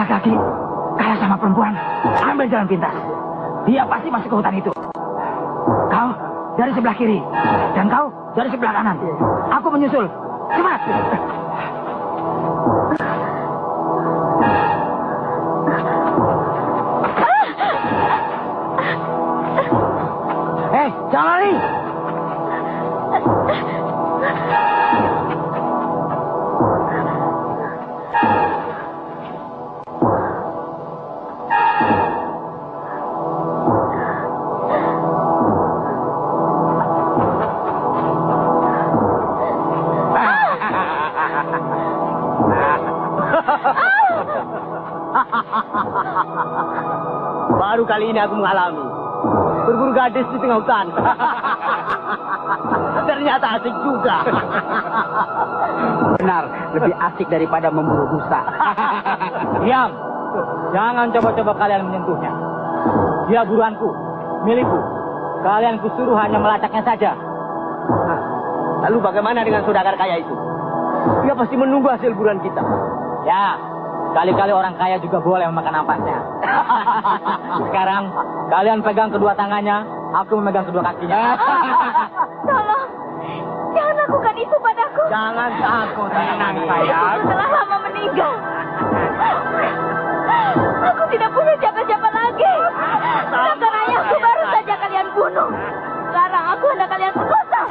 laki-laki kaya sama perempuan, ambil jalan pintas. Dia pasti masuk ke hutan itu. Kau dari sebelah kiri, dan kau dari sebelah kanan. Aku menyusul. Cepat! Jangan lari! Baru kali ini aku mengalami berburu gadis di tengah hutan. Ternyata asik juga. Benar, lebih asik daripada memburu rusa. Diam. Jangan coba-coba kalian menyentuhnya. Dia buruanku, milikku. Kalian kusuruh hanya melacaknya saja. Nah, lalu bagaimana dengan saudagar kaya itu? Dia pasti menunggu hasil buruan kita. Ya, kali-kali orang kaya juga boleh memakan ampasnya. Sekarang, kalian pegang kedua tangannya, aku memegang kedua kakinya. Tolong, jangan lakukan itu padaku. Jangan takut, tenang sayang. Aku telah lama meninggal. Aku tidak punya siapa-siapa lagi. Sedangkan ayahku baru saja kalian bunuh. Sekarang aku hendak kalian perkosa.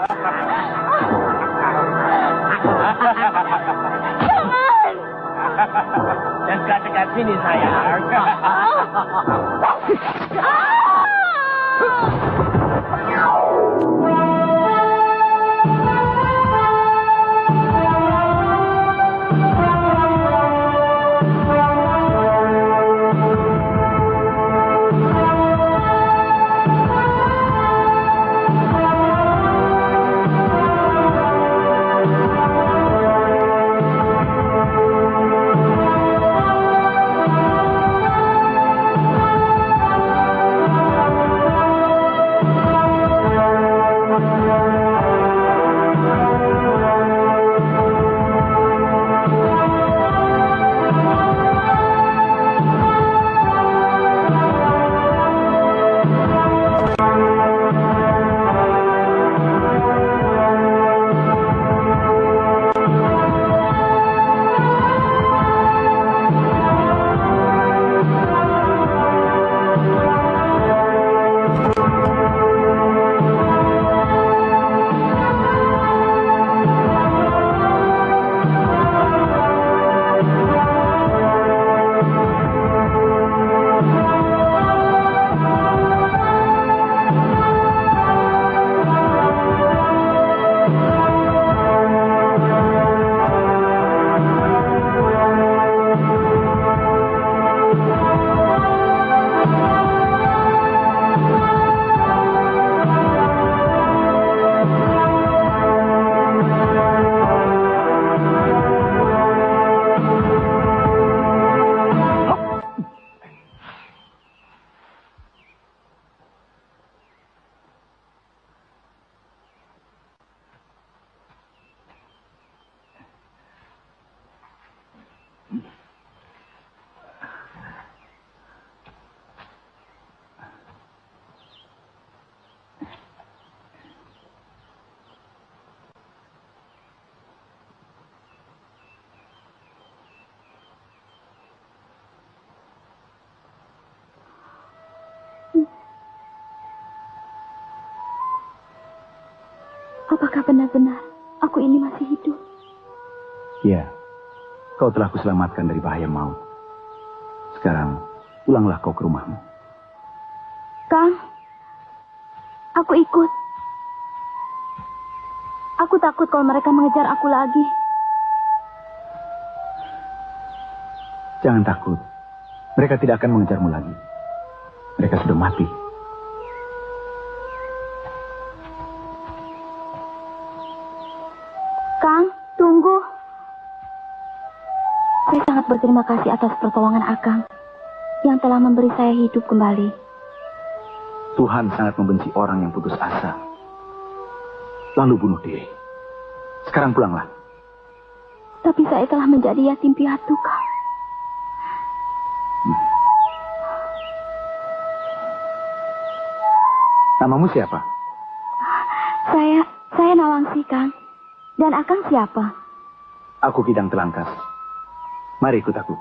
Jangan. Dan dekat sini sayang. Apakah benar-benar aku ini masih hidup? Ya, kau telah kuselamatkan dari bahaya maut. Sekarang, pulanglah kau ke rumahmu. Kang, aku ikut. Aku takut kalau mereka mengejar aku lagi. Jangan takut. Mereka tidak akan mengejarmu lagi. Mereka sudah mati. Kang, tunggu. Saya sangat berterima kasih atas pertolongan Akang yang telah memberi saya hidup kembali. Tuhan sangat membenci orang yang putus asa, lalu bunuh diri. Sekarang pulanglah. Tapi saya telah menjadi yatim piatu, Kang. Namamu siapa? Saya Nawangsi, Kang. Dan Akang siapa? Aku Kidang Telangkas. Mari ikut aku.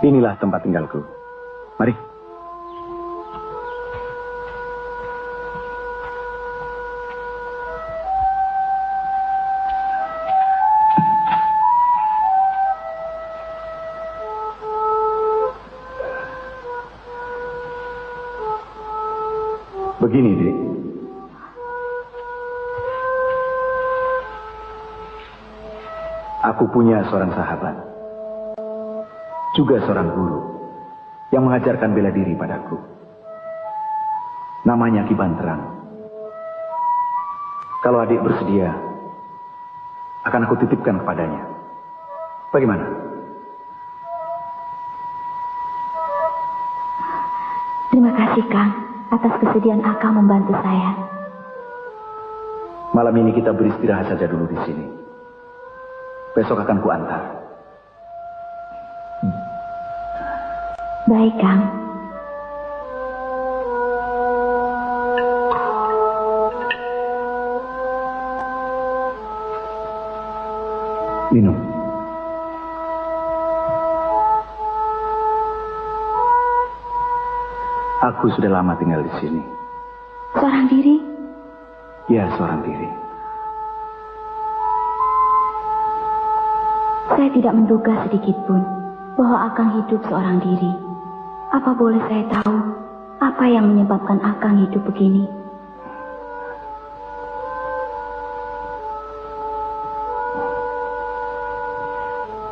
Inilah tempat tinggalku. Mari. Begini, Dek. Aku punya seorang sahabat, juga seorang guru, yang mengajarkan bela diri padaku. Namanya Ki Banterang. Kalau adik bersedia, akan aku titipkan kepadanya. Bagaimana? Terima kasih, Kang, atas kesediaan Akang membantu saya. Malam ini kita beristirahat saja dulu di sini. Besok akan kuantar. Baik, Kang. Minum. Aku sudah lama tinggal di sini. Seorang diri? Ya, seorang diri. Saya tidak menduga sedikit pun bahwa Akang hidup seorang diri. Apa boleh saya tahu apa yang menyebabkan Akang hidup begini?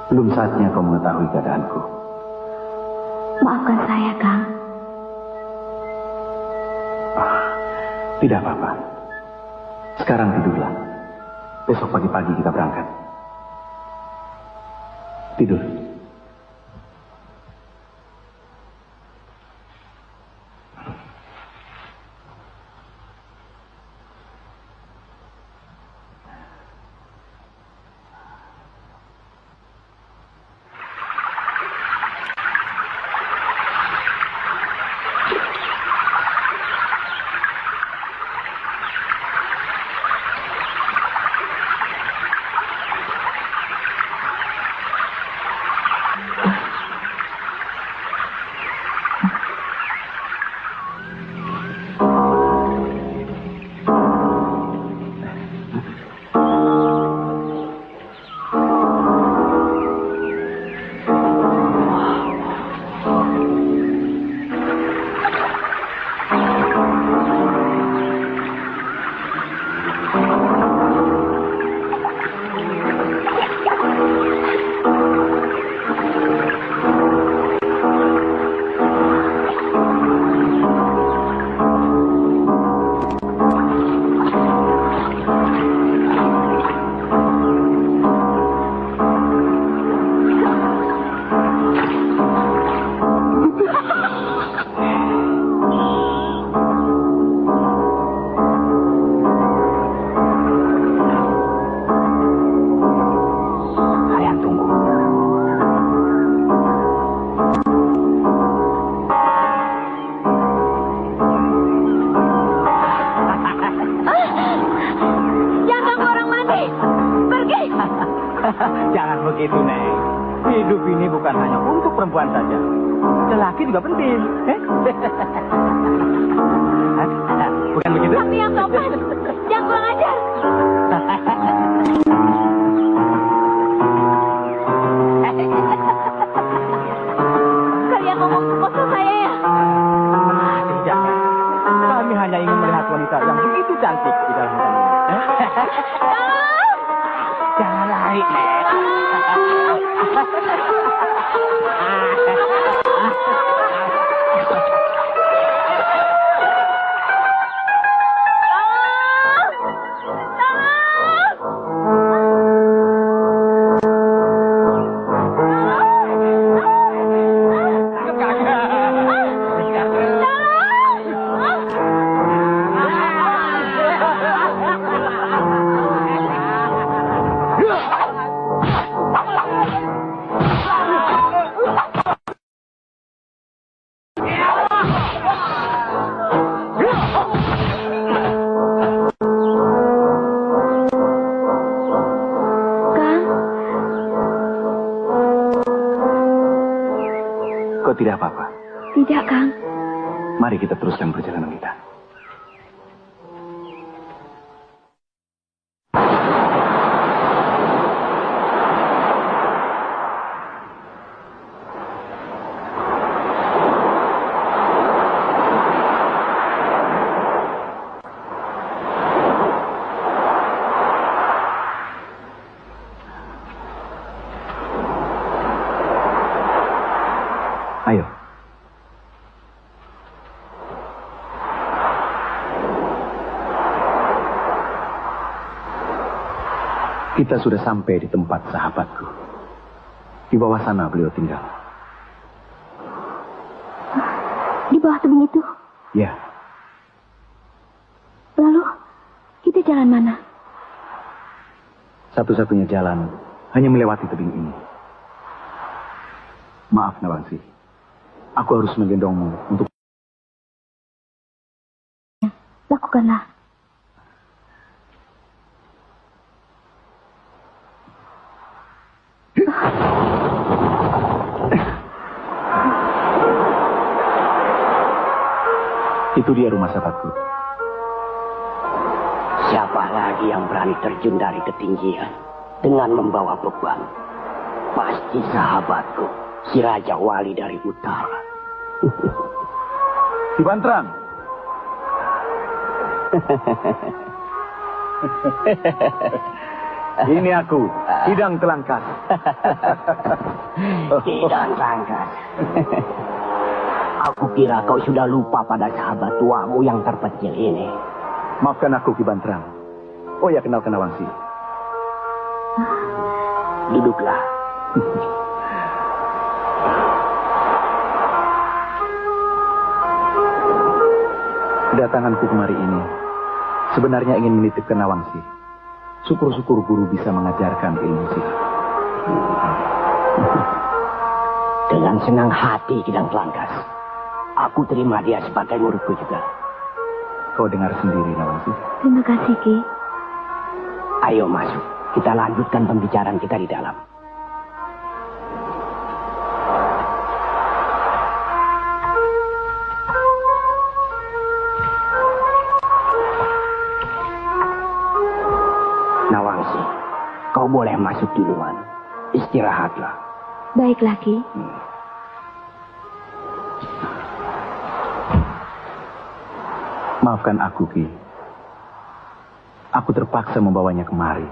Belum saatnya kau mengetahui keadaanku. Maafkan saya, Kang. Tidak apa-apa. Sekarang tidurlah. Besok pagi-pagi kita berangkat. Tidur. Jangan begitu, Neng. Hidup ini bukan hanya untuk perempuan saja. Lelaki juga penting. Bukan begitu? Tapi yang sopan, yang kurang ajar. Kalian ngomong sekosa saya ya? Tidak. Kami hanya ingin melihat wanita yang begitu cantik di dalam hutan ini. Jangan lari, Neng. Kau tidak apa-apa? Tidak, Kang. Mari kita teruskan perjalanan kita. Ayo. Kita sudah sampai di tempat sahabatku. Di bawah sana beliau tinggal. Di bawah tebing itu? Ya, Lalu, kita jalan mana? satu-satunya jalan hanya melewati tebing ini. Maaf, Nawangsi. Aku harus menggendongmu untuk... Lakukanlah. Itu dia rumah sahabatku. Siapa lagi yang berani terjun dari ketinggian dengan membawa beban? Pasti sahabatku, si Raja Wali dari utara. Ki Bantrang. Ini aku, Kidang Telangkas. Kidang Telangkas. Aku kira kau sudah lupa pada sahabat tuamu yang terpencil ini. Maafkan aku, Ki Bantrang. Oh ya, kenalkan Nawangsi. Duduklah. Kedatanganku kemari ini sebenarnya ingin menitipkan Nawangsi. Syukur-syukur guru bisa mengajarkan ilmu silat. Dengan senang hati, Kidang Telangkas. Aku terima dia sebagai muridku juga. Kau dengar sendiri, Nawangsi. Terima kasih, Ki. Ayo masuk. Kita lanjutkan pembicaraan kita di dalam. Nawangsi, kau boleh masuk duluan. Istirahatlah. Baiklah, Ki. Maafkan aku, Ki. Aku terpaksa membawanya kemari.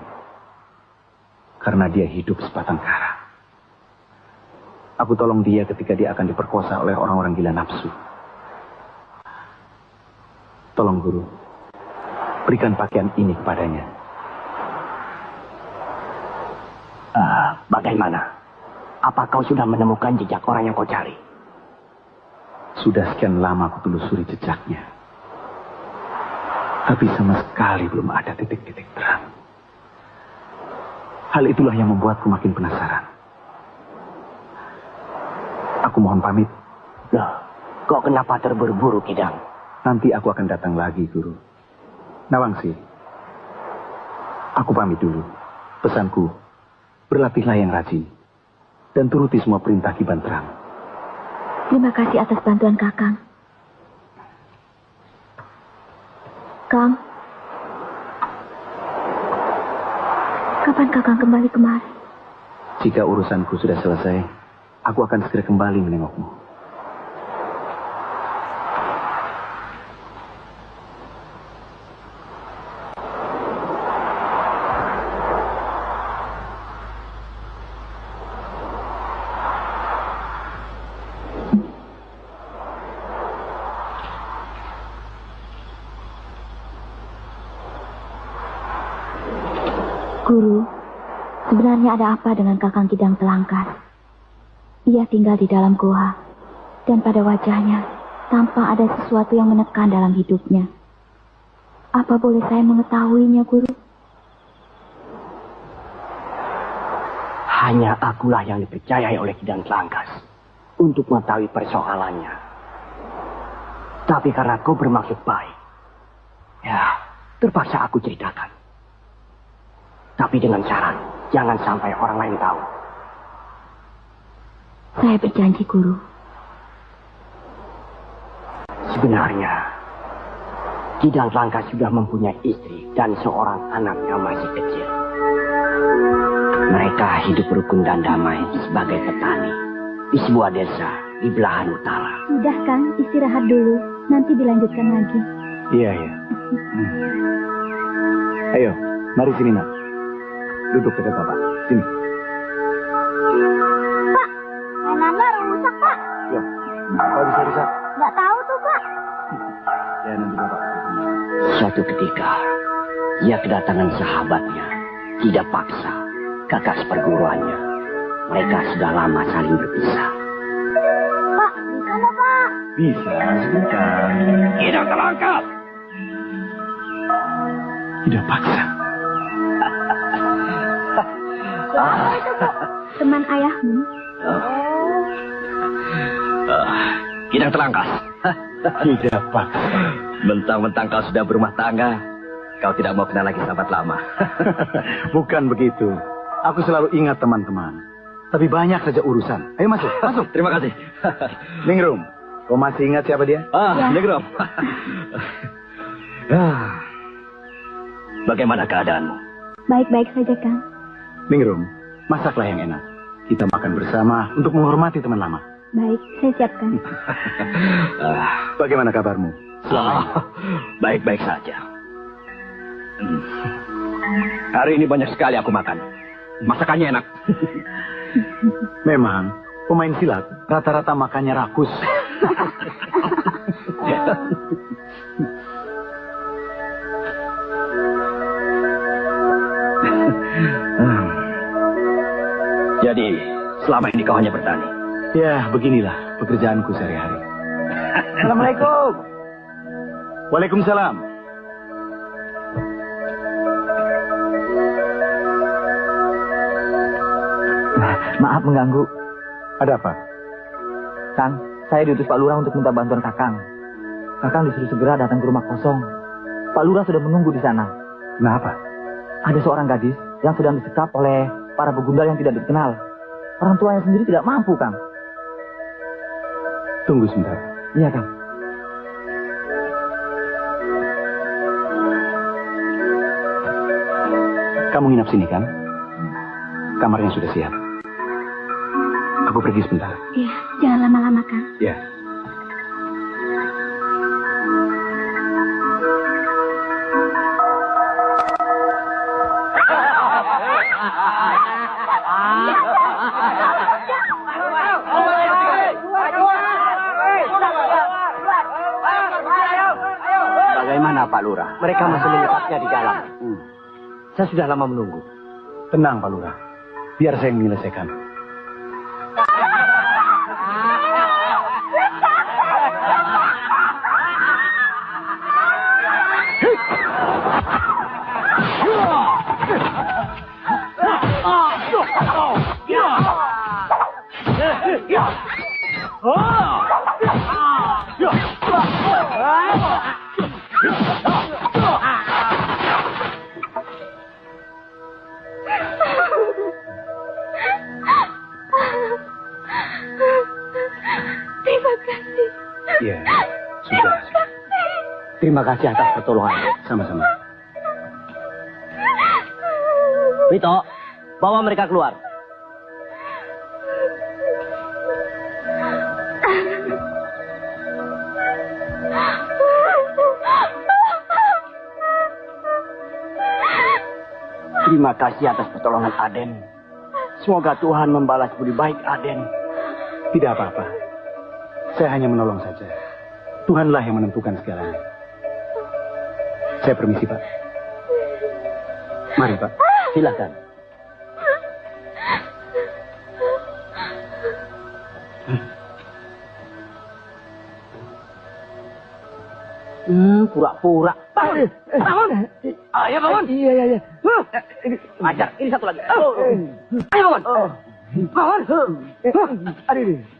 Karena dia hidup sebatang kara. Aku tolong dia ketika dia akan diperkosa oleh orang-orang gila nafsu. Tolong guru, berikan pakaian ini kepadanya. Bagaimana? Apa kau sudah menemukan jejak orang yang kau cari? Sudah sekian lama aku telusuri jejaknya. Tapi sama sekali belum ada titik-titik terang. Hal itulah yang membuatku makin penasaran. Aku mohon pamit. Loh, kok kenapa terburu-buru, Kidang? Nanti aku akan datang lagi, Guru. Nawangsi, aku pamit dulu. Pesanku, berlatihlah yang rajin. Dan turuti semua perintah Ki Bantrang. Terima kasih atas bantuan Kakang. Kang, kapan Kakang kembali kemari? Jika urusanku sudah selesai, aku akan segera kembali menengokmu. Guru, sebenarnya ada apa dengan Kakang Kidang Telangkas? Ia tinggal di dalam goa, dan pada wajahnya tampak ada sesuatu yang menekan dalam hidupnya. Apa boleh saya mengetahuinya, Guru? Hanya akulah yang dipercayai oleh Kidang Telangkas untuk mengetahui persoalannya. Tapi karena kau bermaksud baik, ya, terpaksa aku ceritakan. Tapi dengan syarat, jangan sampai orang lain tahu. Saya berjanji, Guru. Sebenarnya, Kidang Tlangkas sudah mempunyai istri dan seorang anak yang masih kecil. Mereka hidup rukun dan damai sebagai petani di sebuah desa di belahan utara. Sudah, Kang, istirahat dulu. Nanti dilanjutkan lagi. Iya. Ayo, mari sini nak. Duduk dekat bapak. Sini. Pak, mainannya rusak, Pak. Ya, kok bisa rusak? Nggak tahu tuh, Pak. Ya, nanti bapak. Suatu ketika, ia kedatangan sahabatnya, tidak paksa, kakak seperguruannya. Mereka sudah lama saling berpisah. Pak, bisa nggak, Pak? Bisa, sebentar. Kidang Tlangkas! Tidak paksa. Siapa itu, Bu? Teman ayahmu. Kidang Tlangkas. Tidak paksa. Mentang-mentang kau sudah berumah tangga, kau tidak mau kenal lagi sahabat lama. Bukan begitu. Aku selalu ingat teman-teman. Tapi banyak saja urusan. Ayo masuk, masuk. Terima kasih. Ningrum, kau masih ingat siapa dia? Ya. Ningrum. Bagaimana keadaanmu? Baik-baik saja, Kang. Ningrum, masaklah yang enak. Kita makan bersama untuk menghormati teman lama. Baik, saya siapkan. Bagaimana kabarmu? Baik-baik saja. Hari ini banyak sekali aku makan. Masakannya enak. Memang, pemain silat rata-rata makannya rakus. Jadi, selama ini kau hanya bertani? Ya, beginilah pekerjaanku sehari-hari. Assalamualaikum. Waalaikumsalam. Maaf mengganggu. Ada apa? Kang, saya diutus Pak Lurah untuk minta bantuan Kakang. Kakang disuruh segera datang ke rumah kosong. Pak Lurah sudah menunggu di sana. Kenapa? Ada seorang gadis yang sedang disekap oleh para begundal yang tidak dikenal. Orang tuanya sendiri tidak mampu, Kang. Tunggu sebentar. Iya, Kang. Kamu nginap sini kan? Kamarnya sudah siap. Aku pergi sebentar. Iya, jangan lama-lama, Kang. Ya. Bagaimana Pak Lurah? Mereka masih menyekapnya di dalam. Saya sudah lama menunggu. Tenang, Pak Lurah. Biar saya yang menyelesaikan. Terima kasih. Iya, sudah. Terima kasih atas pertolongannya. Sama-sama. Wito, bawa mereka keluar. Terima kasih atas pertolongan Aden. Semoga Tuhan membalas budi baik Aden. Tidak apa-apa. Saya hanya menolong saja. Tuhanlah yang menentukan segalanya. Saya permisi, Pak. Mari, Pak. Silakan. Pura-pura. Bangun! Bangun! Ayo bangun! Iya. Ajar, ini satu lagi. Ayo bangun! Bangun!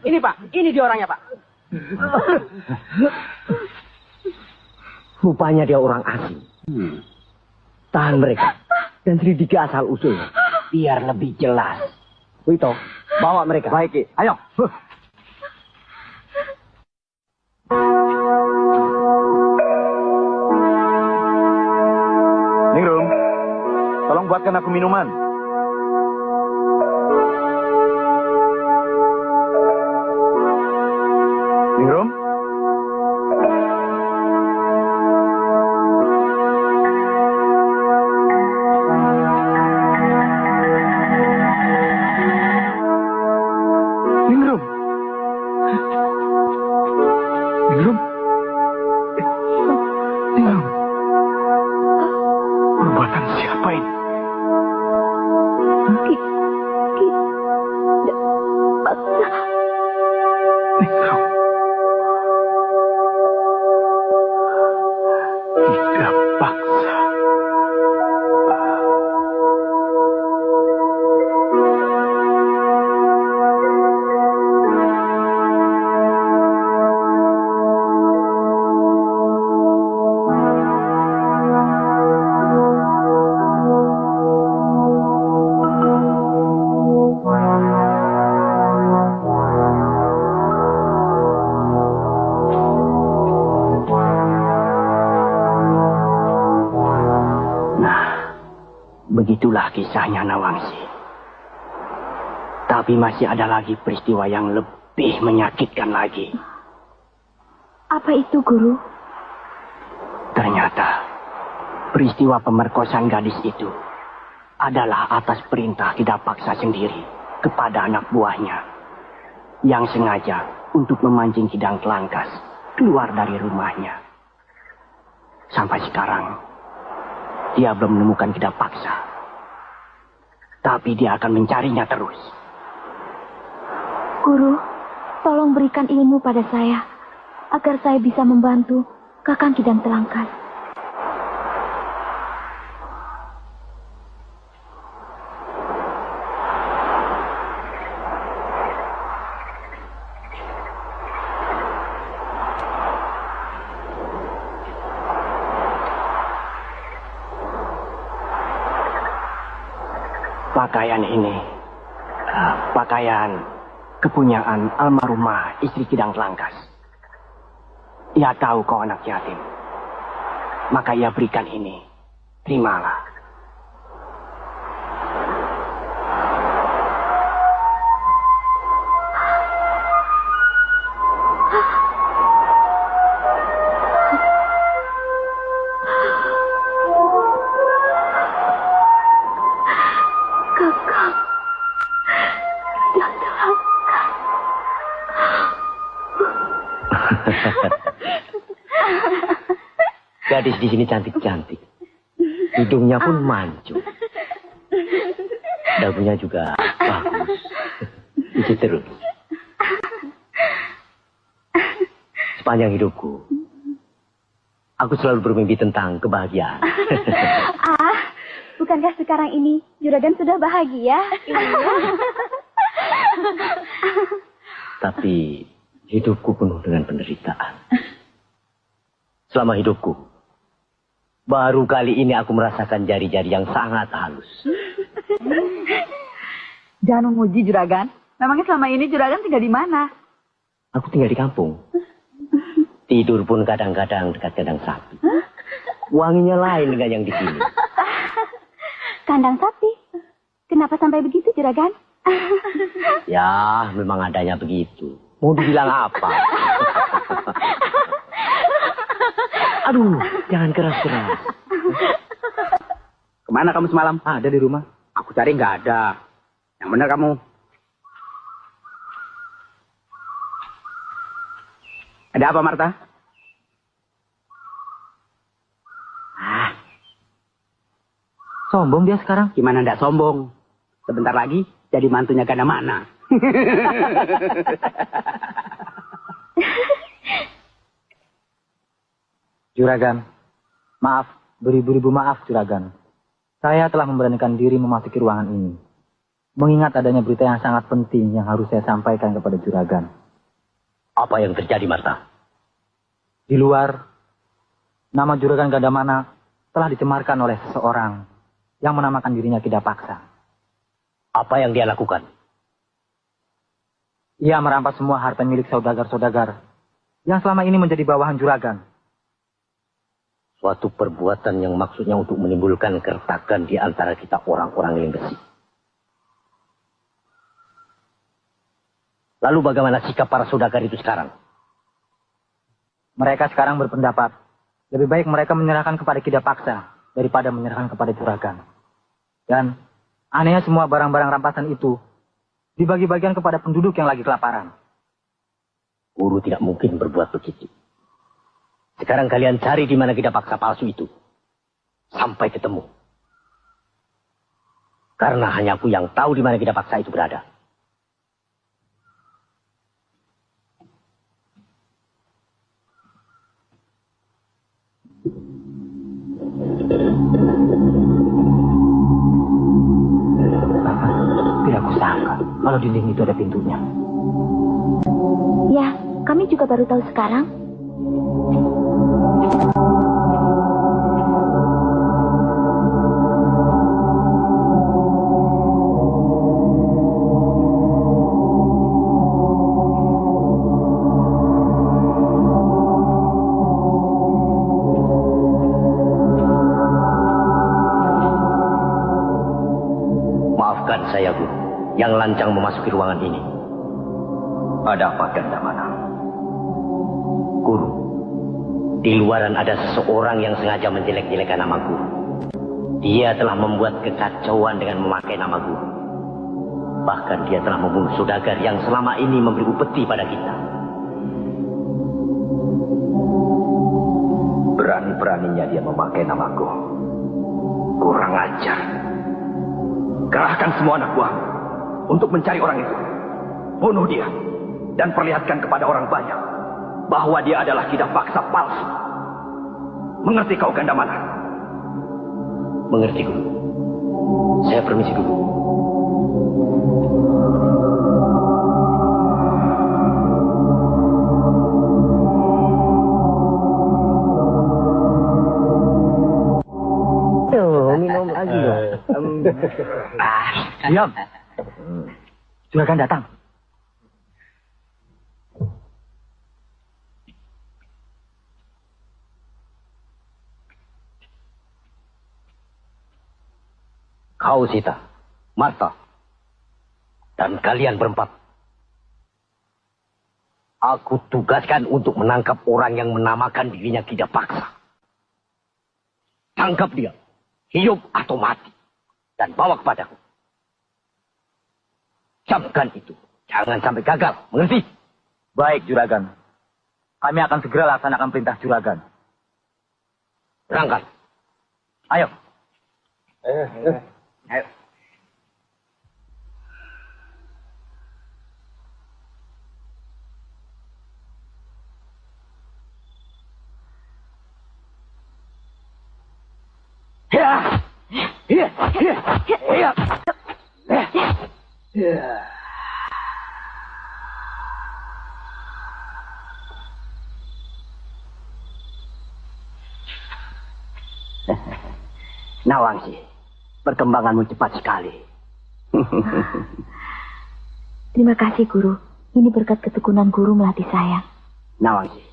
Ini Pak, ini dia orangnya Pak. Rupanya dia orang asing. Tahan mereka dan selidiki asal usul biar lebih jelas. Wito, bawa mereka. Baik, ayo. Tolong buatkan aku minuman. Ningrum? Ningrum? Ningrum? Ningrum? Perbuatan siapa ini? Ningrum? Tidak paksa. Begitulah kisahnya Nawangsi. Tapi masih ada lagi peristiwa yang lebih menyakitkan lagi. Apa itu, Guru? Ternyata peristiwa pemerkosaan gadis itu adalah atas perintah Kidapaksa sendiri kepada anak buahnya yang sengaja untuk memancing Kidang Telangkas keluar dari rumahnya. Sampai sekarang dia belum menemukan Kidapaksa. Tapi dia akan mencarinya terus. Guru, tolong berikan ilmu pada saya agar saya bisa membantu Kakang Kidang Telangkas. Pakaian ini, pakaian kepunyaan almarhumah istri Kidang Telangkas. Ia tahu kau anak yatim, maka ia berikan ini. Terimalah. Gadis di sini cantik-cantik. Hidungnya pun mancung. Dagunya juga bagus. Isi terus. Sepanjang hidupku, aku selalu bermimpi tentang kebahagiaan. Bukankah sekarang ini Juragan sudah bahagia? Tapi hidupku penuh dengan penderitaan. Selama hidupku, baru kali ini aku merasakan jari-jari yang sangat halus. Jangan memuji Juragan. Memangnya selama ini Juragan tinggal di mana? Aku tinggal di kampung. Tidur pun kadang-kadang dekat kandang sapi. Wanginya lain dengan yang di sini. Kandang sapi? Kenapa sampai begitu, Juragan? Ya, memang adanya begitu. Mau dibilang apa? Aduh, jangan keras-keras. Kemana kamu semalam? Ada di rumah. Aku cari nggak ada. Yang benar kamu. Ada apa, Marta? Sombong dia sekarang. Gimana ndak sombong? Sebentar lagi jadi mantunya Ganda Mana. Juragan, maaf, beribu-ribu maaf, Juragan. Saya telah memberanikan diri memasuki ruangan ini. Mengingat adanya berita yang sangat penting yang harus saya sampaikan kepada Juragan. Apa yang terjadi, Marta? Di luar, nama Juragan Gandamana telah dicemarkan oleh seseorang yang menamakan dirinya Kidapaksa. Apa yang dia lakukan? Ia merampas semua harta milik saudagar-saudagar yang selama ini menjadi bawahan Juragan. Suatu perbuatan yang maksudnya untuk menimbulkan keretakan di antara kita orang-orang yang besi. Lalu bagaimana sikap para saudagar itu sekarang? Mereka sekarang berpendapat, lebih baik mereka menyerahkan kepada Kidapaksa daripada menyerahkan kepada juragan. Dan anehnya semua barang-barang rampasan itu dibagi-bagian kepada penduduk yang lagi kelaparan. Guru tidak mungkin berbuat begitu. Sekarang kalian cari di mana Kidapaksa palsu itu. Sampai ketemu. Karena hanya aku yang tahu di mana Kidapaksa itu berada. Tidak kusangka kalau dinding itu ada pintunya. Ya, kami juga baru tahu sekarang. Maafkan saya, Guru, yang lancang memasuki ruangan ini. Ada apa, Gandamana? Guru, di luaran ada seseorang yang sengaja menjelek-jelekan nama Guru. Dia telah membuat kekacauan dengan memakai nama Guru. Bahkan dia telah membunuh saudagar yang selama ini memberi upeti pada kita. Berani-beraninya dia memakai namaku. Kurang ajar. Kerahkan semua anak buah untuk mencari orang itu. Bunuh dia dan perlihatkan kepada orang banyak bahwa dia adalah Kidapaksa palsu. Mengerti kau, Gandamana? Mengerti, Guru. Saya permisi dulu. Minum lagi ya. Diam. Juragan datang. Kau, Sita, Marta, dan kalian berempat. Aku tugaskan untuk menangkap orang yang menamakan dirinya Kidapaksa. Tangkap dia, hidup atau mati, dan bawa kepadaku. Camkan itu, jangan sampai gagal, mengerti? Baik, Juragan. Kami akan segera laksanakan perintah Juragan. Berangkat. Ayo. Ayo. Nawangsi, perkembanganmu cepat sekali. Terima kasih, Guru. Ini berkat ketekunan Guru melatih saya. Nawangsi,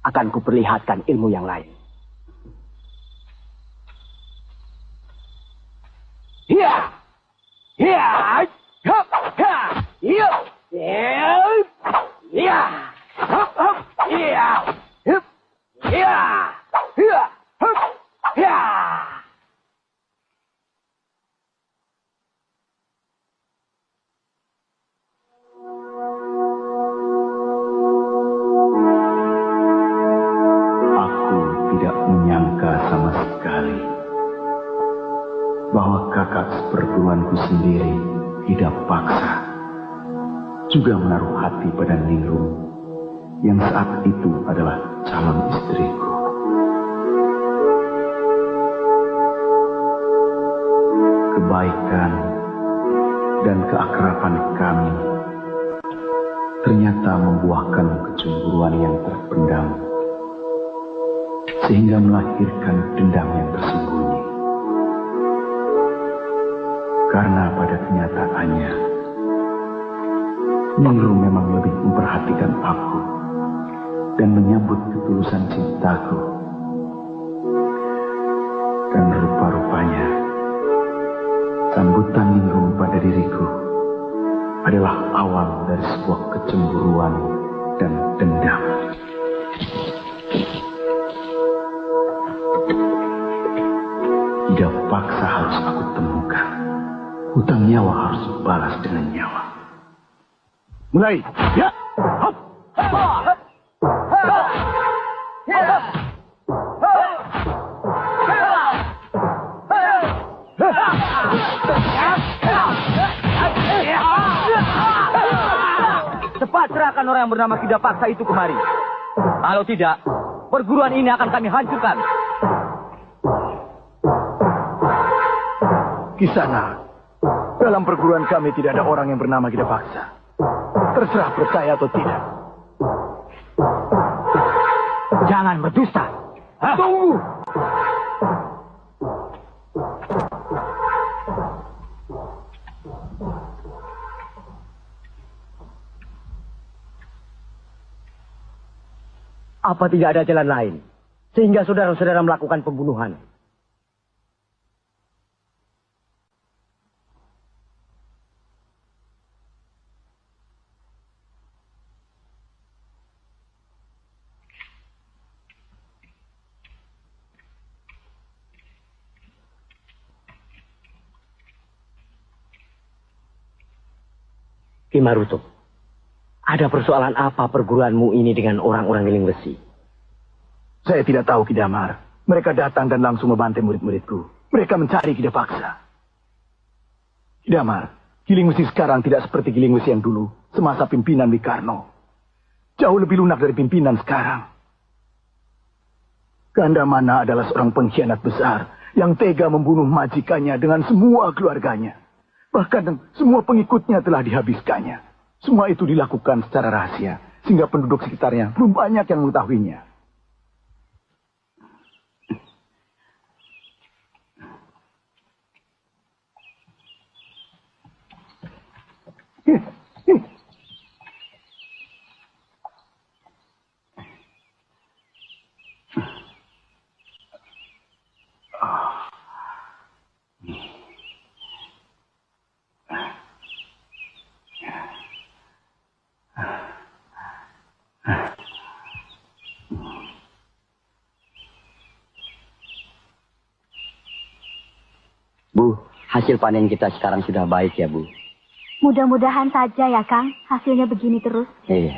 akan kuperlihatkan ilmu yang lain. Aku tidak menyangka sama sekali bahwa kakak seperguruanku sendiri, Kidapaksa, juga menaruh hati pada Ningrum yang saat itu adalah calon istriku. Kebaikan dan keakraban kami ternyata membuahkan kecemburuan yang terpendam, sehingga melahirkan dendam yang tersembunyi. Karena pada kenyataannya, Ningrum memang lebih memperhatikan aku dan menyambut ketulusan cintaku Dan rupa-rupanya, sambutan Ningrum pada diriku adalah awal dari sebuah kecemburuan dan dendam. Tidak paksa harus aku temukan. Hutang nyawa harus balas dengan nyawa. Mulai. Ya. Hop. Cepat serahkan orang yang bernama Kida Paksa itu kemari. Kalau tidak, perguruan ini akan kami hancurkan. Kisana, dalam perguruan kami tidak ada orang yang bernama Kida Paksa. Terserah percaya atau tidak. Jangan berdusta. Tunggu! Apa tidak ada jalan lain sehingga saudara-saudara melakukan pembunuhan? Ki Maruto, ada persoalan apa perguruanmu ini dengan orang-orang Giling Besi? Saya tidak tahu, Ki Damar. Mereka datang dan langsung membantai murid-muridku. Mereka mencari Kida Paksa. Ki Damar, Giling Besi sekarang tidak seperti Giling Besi yang dulu, semasa pimpinan Wikarno. Jauh lebih lunak dari pimpinan sekarang. Gandamana adalah seorang pengkhianat besar yang tega membunuh majikannya dengan semua keluarganya. Bahkan semua pengikutnya telah dihabiskannya. Semua itu dilakukan secara rahasia, sehingga penduduk sekitarnya belum banyak yang mengetahuinya. Bu, hasil panen kita sekarang sudah baik ya, Bu. Mudah-mudahan saja ya, Kang. Hasilnya begini terus. Iya.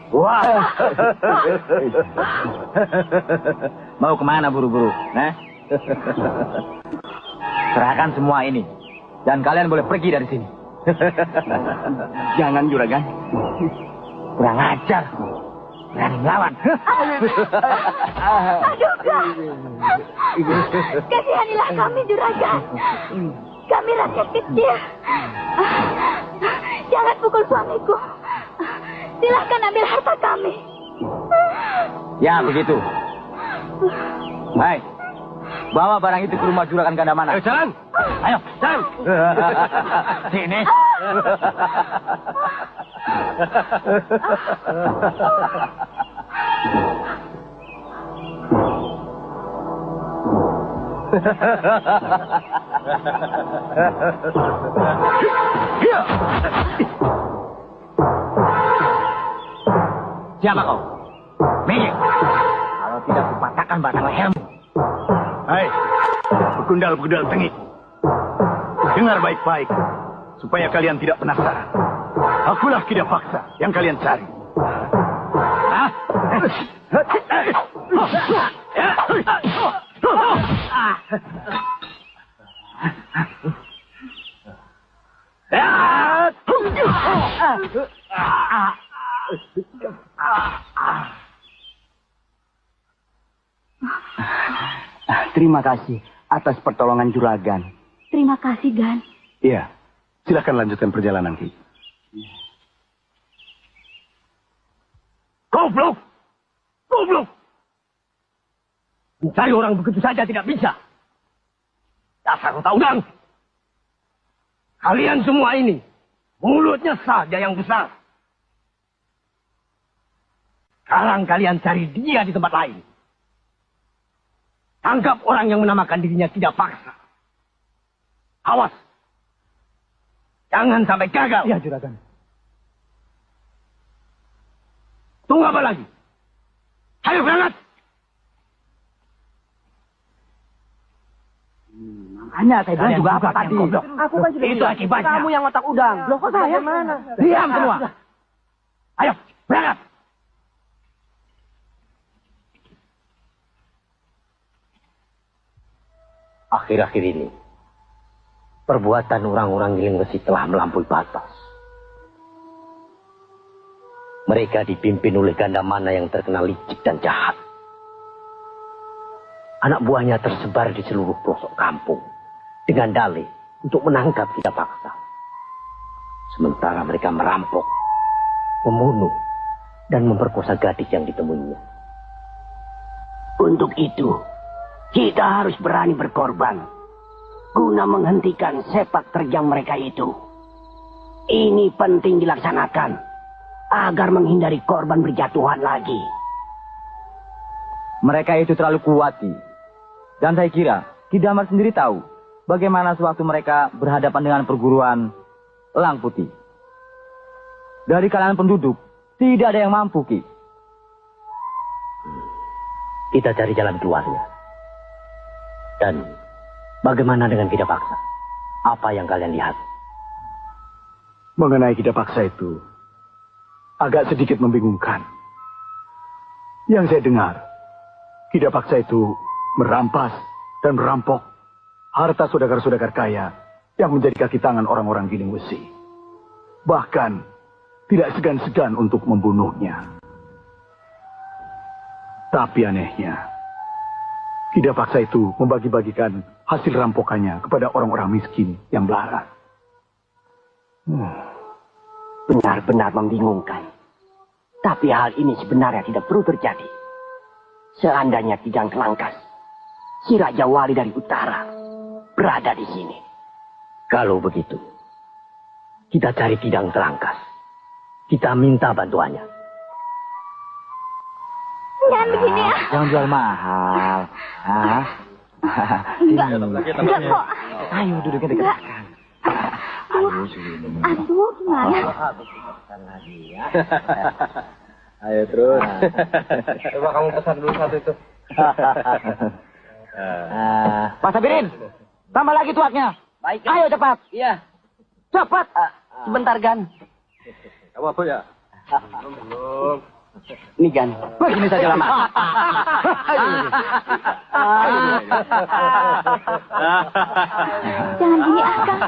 Wah. Mau kemana buru-buru? Serahkan semua ini. Dan kalian boleh pergi dari sini. Jangan, Juragan. Kurang ajar. Berani melawan. Aduh, Kang. Kasihanilah kami, Juragan. Kami rakyat kecil. Jangan pukul suamiku. Silahkan ambil harta kami. Ya, begitu. Baik. Bawa barang itu ke rumah Juragan Gandamana. Ayo, jalan. Ayo, jalan. Sini. Siapa kau? Minggir. Kalau tidak kupatahkan batang lehermu. Hai, begundal-begundal tengik. Dengar baik-baik, supaya kalian tidak penasaran. Akulah Kida Paksa yang kalian cari. Hah? Terima kasih atas pertolongan Juragan. Terima kasih, Gan. Iya, silakan lanjutkan perjalanan, Ki. Goblok! Goblok! Mencari orang begitu saja tidak bisa. Dasar utaudang. Kalian semua ini, mulutnya saja yang besar. Sekarang kalian cari dia di tempat lain. Tangkap orang yang menamakan dirinya tidak paksa. Awas. Jangan sampai gagal. Iya, Juragan. Tunggu apa lagi? Ayo berangkat. Makanya saya bilang juga apa tadi. Aku kan sudah Itu akibatnya. Kamu yang otak udang. Loh kok saya mana? Diam semua. Ayo berangkat. Akhir-akhir ini, perbuatan orang-orang Giling Besi telah melampaui batas. Mereka dipimpin oleh Gandamana yang terkenal licik dan jahat. Anak buahnya tersebar di seluruh pelosok kampung dengan dalih untuk menangkap kita paksa. Sementara mereka merampok, membunuh, dan memperkosa gadis yang ditemuinya. Untuk itu, kita harus berani berkorban guna menghentikan sepak terjang mereka itu. Ini penting dilaksanakan agar menghindari korban berjatuhan lagi. Mereka itu terlalu kuat, Ki. Dan saya kira Ki Damar sendiri tahu bagaimana sewaktu mereka berhadapan dengan perguruan Elang Putih. Dari kalangan penduduk, tidak ada yang mampu, Ki. Kita cari jalan keluarnya. Dan bagaimana dengan Kida Paksa? Apa yang kalian lihat? Mengenai Kida Paksa itu, agak sedikit membingungkan. Yang saya dengar, Kida Paksa itu merampas dan merampok harta saudagar-saudagar kaya yang menjadi kaki tangan orang-orang Giling Besi. Bahkan tidak segan-segan untuk membunuhnya. Tapi anehnya, Kida Paksa itu membagi-bagikan hasil rampokannya kepada orang-orang miskin yang melarat. Benar-benar membingungkan. Tapi hal ini sebenarnya tidak perlu terjadi. Seandainya Kijang Kelangkas, si Raja Wali dari utara, berada di sini. Kalau begitu, kita cari Kidang Kelangkas. Kita minta bantuannya. Jangan begini ya. Jangan jual mahal. Hah? Enggak kok. Ayo duduknya dekat. Enggak. Aduh, gimana? Ayo terus. Coba kamu pesan dulu satu itu. Pak Sabirin, tambah lagi tuaknya. Baik. Ayo cepat. Iya. Cepat. Sebentar, Gan. Kamu apa ya? Ini Gan. Begini saja lama. Jangan gini, Akang.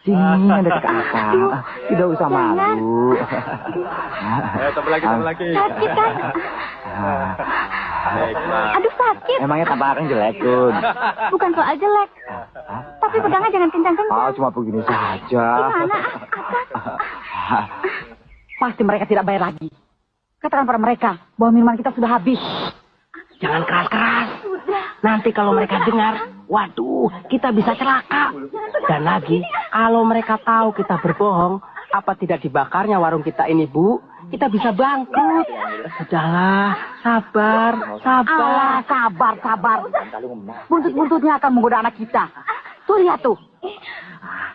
Sini ada ke Akang. Tidak usah malu. Ayo tambah lagi. Sakit kan? Aduh, sakit. Emangnya tampang Akang jelek, Kun? Bukan soal jelek. Tapi pegangnya jangan kencang-kencang. Cuma begini saja. Gimana, Akang? Pasti mereka tidak bayar lagi. Katakan pada mereka bahwa minuman kita sudah habis. Jangan keras-keras. Nanti kalau mereka dengar, waduh, kita bisa celaka. Dan lagi, kalau mereka tahu kita berbohong, apa tidak dibakarnya warung kita ini, Bu? Kita bisa bangkrut. Sudahlah, sabar. Alah, sabar. Buntut-buntutnya akan menggoda anak kita. Tuh, lihat tuh.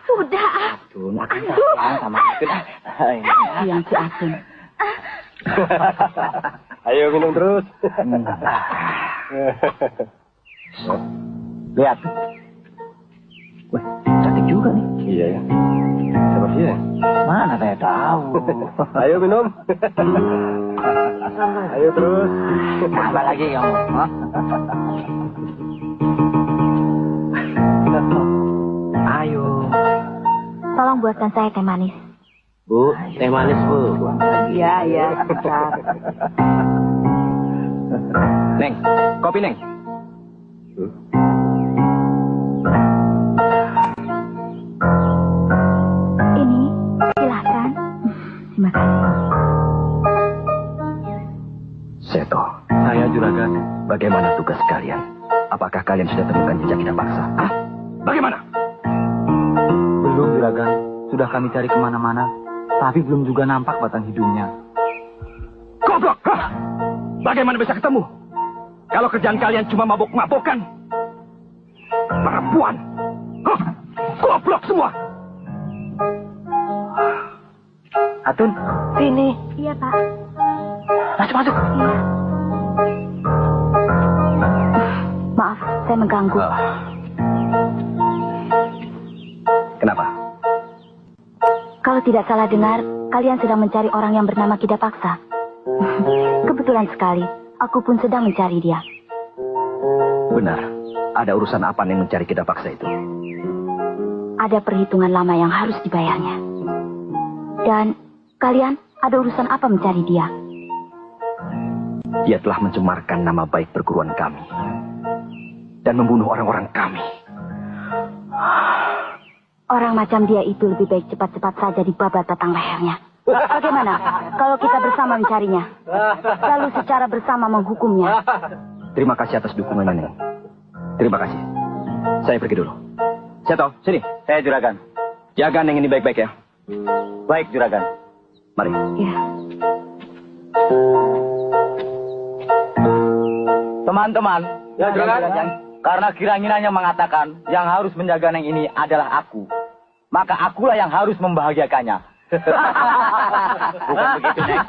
Sudah. Sama Akun. Yang si Asun. Ayo minum terus. Lihat. Wah, cantik juga nih. Iya ya. Siapa sih ya? Mana saya tahu. Ayo minum. Ayo terus. Tambah lagi kamu. Hah? Ayo. Tolong buatkan saya teh manis. Bu, teh manis, Bu. Iya, sebentar. Neng, kopi Neng. Ini, silakan. Terima kasih. Seto, saya Juragan. Bagaimana tugas kalian? Apakah kalian sudah temukan jejak Kida Paksa? Hah? Bagaimana? Belum, Juragan. Sudah kami cari kemana-mana, tapi belum juga nampak batang hidungnya. Goblok! Hah? Bagaimana bisa ketemu? Kalau kerjaan kalian cuma mabok-mabokan. Perempuan! Hah? Goblok semua! Atun, Ini. Iya, Pak. masuk. Iya. Maaf, saya mengganggu. Kenapa? Kalau tidak salah dengar, kalian sedang mencari orang yang bernama Kida Paksa. Kebetulan sekali, aku pun sedang mencari dia. Benar. Ada urusan apa nih mencari Kida Paksa itu? Ada perhitungan lama yang harus dibayarnya. Dan kalian ada urusan apa mencari dia? Dia telah mencemarkan nama baik perguruan kami. Dan membunuh orang-orang kami. Orang macam dia itu lebih baik cepat-cepat saja dibabat batang lehernya. Bagaimana kalau kita bersama mencarinya? Lalu secara bersama menghukumnya. Terima kasih atas dukungannya, Neng. Terima kasih. Saya pergi dulu. Seto, sini. Saya Juragan. Jaga Neng ini baik-baik ya. Baik, Juragan. Mari. Ya. Teman-teman, ya Juragan. Karena Kiranginanya mengatakan yang harus menjaga Neng ini adalah aku. Maka akulah yang harus membahagiakannya. Bukan begitu, Neng?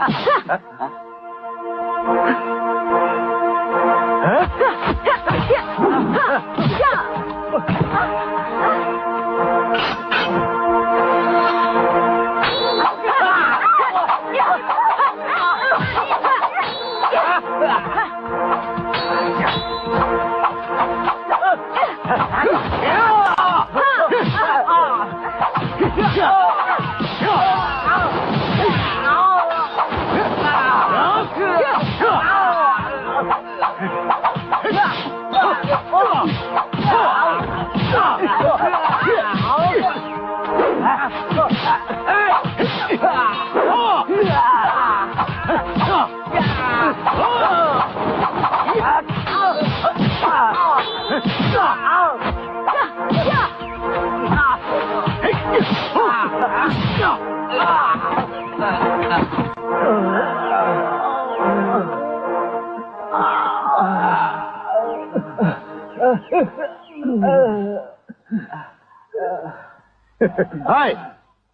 Hai,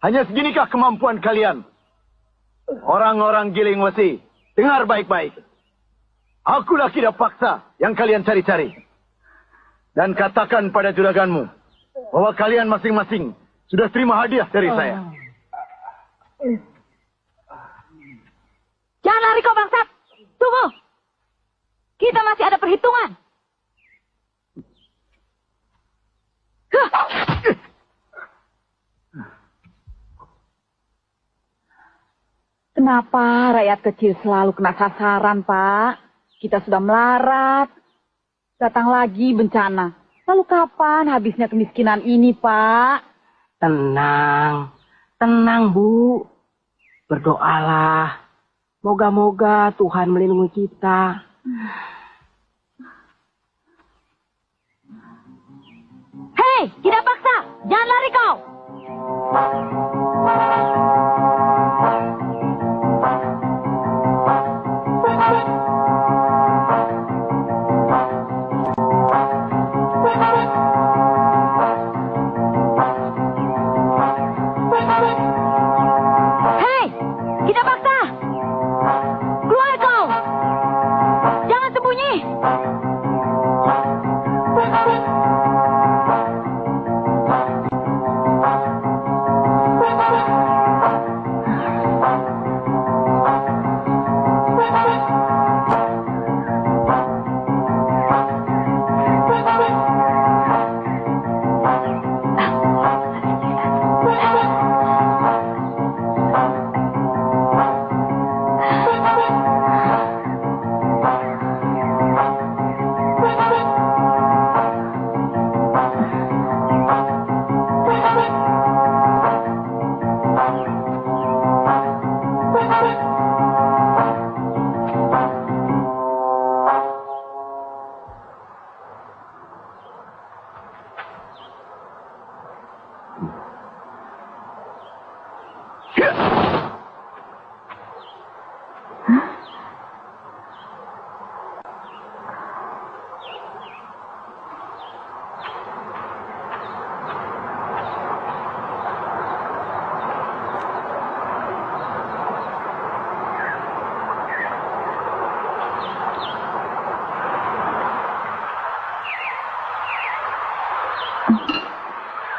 hanya seginikah kemampuan kalian? Orang-orang Giling Wesi, dengar baik-baik. Akulah Kida Paksa yang kalian cari-cari. Dan katakan pada juraganmu bahwa kalian masing-masing sudah terima hadiah dari saya. Jangan lari kau bangsat. Tunggu. Kita masih ada perhitungan. Kenapa rakyat kecil selalu kena sasaran, Pak? Kita sudah melarat. Datang lagi bencana. Lalu kapan habisnya kemiskinan ini, Pak? Tenang, tenang Bu. Berdoalah. Moga-moga Tuhan melindungi kita. Hei, tidak paksa. Jangan lari kau. Hei, tidak paksa. Keluar kau. Jangan sembunyi.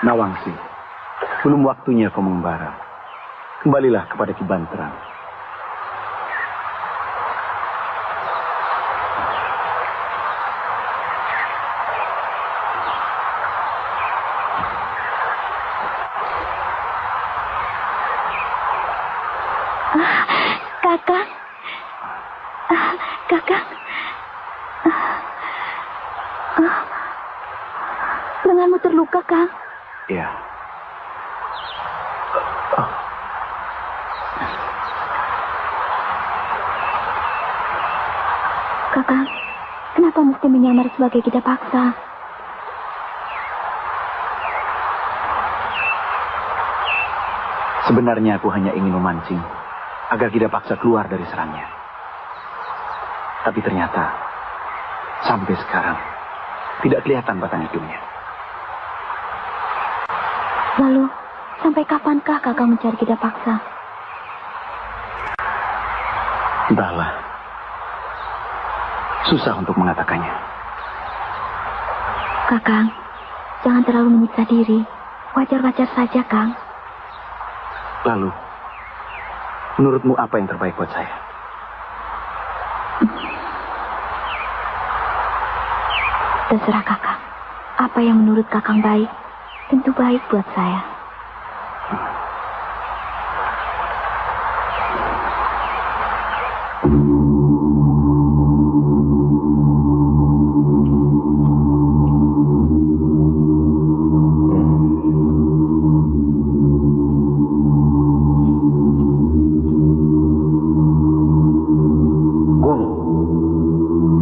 Nawangsi, belum waktunya kau mengembara. Kembalilah kepada Ki Banterang. Kakang. Kakang. Lenganmu terluka, Kang. Ya. Kakang, kenapa mesti menyamar sebagai Kida Paksa? Sebenarnya aku hanya ingin memancing agar Kida Paksa keluar dari serangnya. Tapi ternyata sampai sekarang tidak kelihatan batang hidungnya. Lalu, sampai kapankah Kakang mencari Kida Paksa? Entahlah. Susah untuk mengatakannya. Kakang, jangan terlalu menyiksa diri. Wajar-wajar saja, Kang. Lalu, menurutmu apa yang terbaik buat saya? Terserah Kakang. Apa yang menurut Kakang baik, tentu baik buat saya.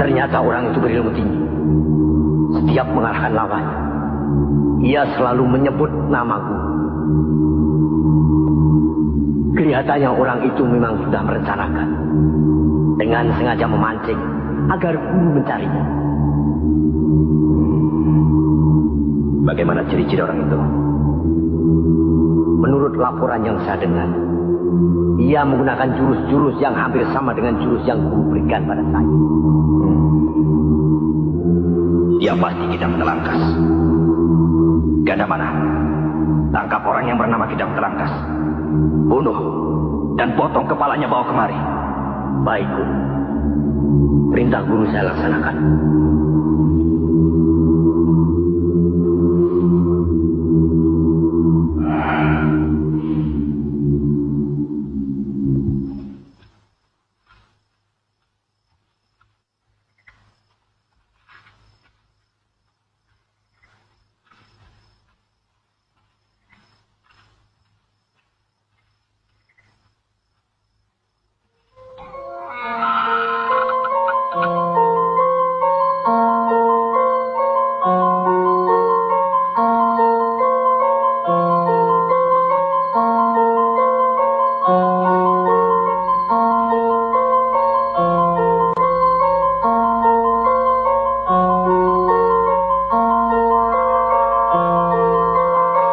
Ternyata orang itu berilmu tinggi. Setiap mengalahkan lawannya, ia selalu menyebut nama Guru. Kelihatannya orang itu memang sudah merencanakan dengan sengaja memancing agar Guru mencarinya. Bagaimana ciri-ciri orang itu? Menurut laporan yang saya dengar, ia menggunakan jurus-jurus yang hampir sama dengan jurus yang Guru berikan pada saya. Dia pasti Kidam Telangkas. Ganda mana? Tangkap orang yang bernama Kidam Telangkas. Bunuh dan potong kepalanya bawa kemari. Baik, Guru. Perintah Guru saya laksanakan.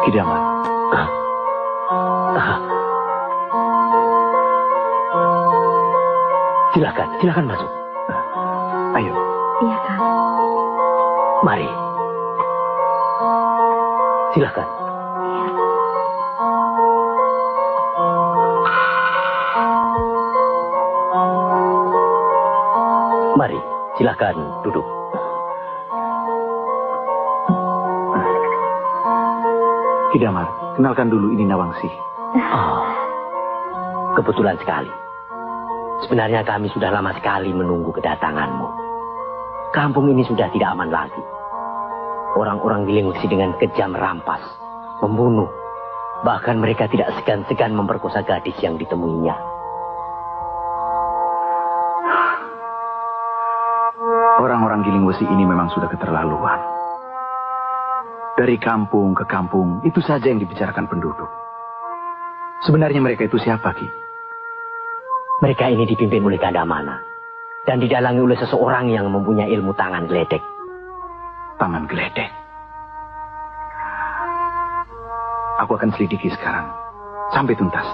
Kidaman. Silakan masuk. Ayo. Iya, Kang. Mari. Silakan. Mari, silakan duduk. Kidamar, kenalkan dulu ini Nawangsi. Oh, kebetulan sekali. Sebenarnya kami sudah lama sekali menunggu kedatanganmu. Kampung ini sudah tidak aman lagi. Orang-orang Gilingwesi dengan kejam merampas, membunuh. Bahkan mereka tidak segan-segan memperkosa gadis yang ditemuinya. Orang-orang Gilingwesi ini memang sudah keterlaluan. Dari kampung ke kampung, itu saja yang dibicarakan penduduk. Sebenarnya mereka itu siapa, Ki? Mereka ini dipimpin oleh Gandamana dan didalangi oleh seseorang yang mempunyai ilmu tangan geledek. Tangan geledek? Aku akan selidiki sekarang, sampai tuntas.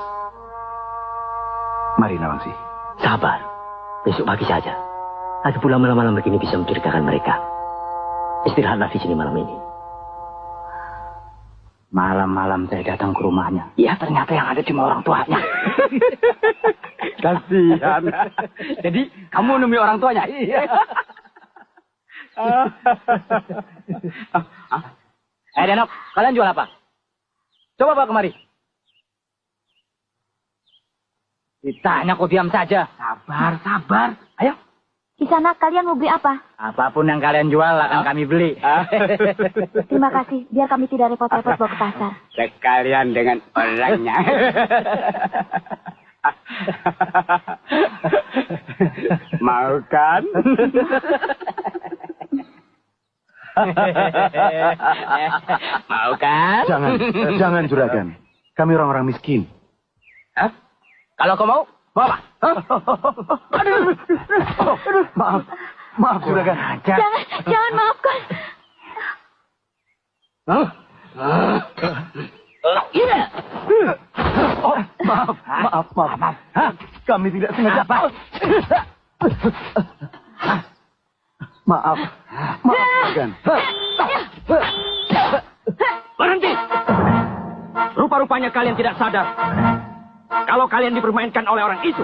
Mari, Nawangsi. Sabar, besok pagi saja. Lagi pula malam-malam begini bisa mencurigakan mereka. Istirahatlah di sini malam ini. Malam-malam saya datang ke rumahnya. Ya ternyata yang ada cuma orang tuanya. Kasihan. Jadi kamu nemui orang tuanya? Iya. Denok, kalian jual apa? Coba bawa kemari. Ditanya kok diam saja. Sabar. Ayo. Di sana kalian mau beli apa? Apapun yang kalian jual akan kami beli. Terima kasih, biar kami tidak repot-repot bawa ke pasar. Sekalian dengan orangnya. Mau kan? Mau kan? Jangan juragan. Kami orang-orang miskin. Hah? Kalau kau mau, bawa. Maaf juragan. Jangan maafkan. Maaf. Kami tidak sengaja. Maaf juragan. Berhenti! Rupa-rupanya kalian tidak sadar kalau kalian dipermainkan oleh orang itu.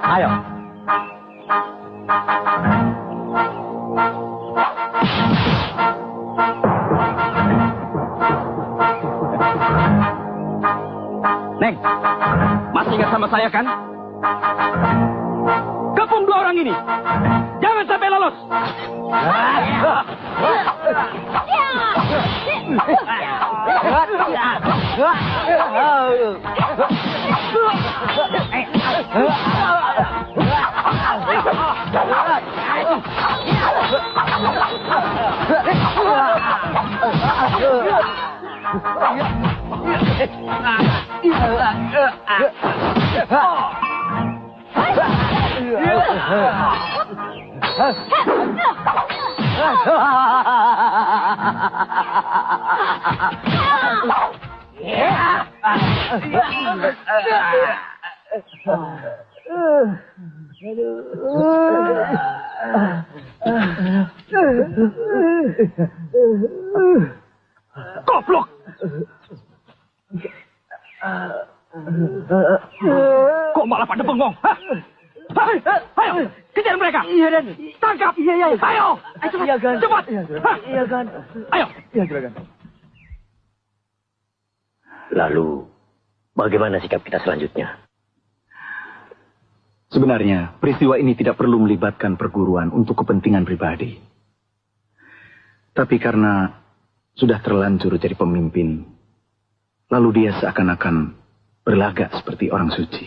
Ayo. Neng, masih ingat sama saya kan? Kepung dua orang ini. Jangan sampai lolos. Goblok! Kok malah pada bengong? Hah? Ayo, kejar mereka. Iya, Dan. Tangkap. Iya. Ayo. Iya, Gan. Cepat. Hah? Iya, Gan. Ayo. Iya juragan. Lalu, bagaimana sikap kita selanjutnya? Sebenarnya, peristiwa ini tidak perlu melibatkan perguruan untuk kepentingan pribadi. Tapi karena sudah terlanjur jadi pemimpin, lalu dia seakan-akan berlagak seperti orang suci.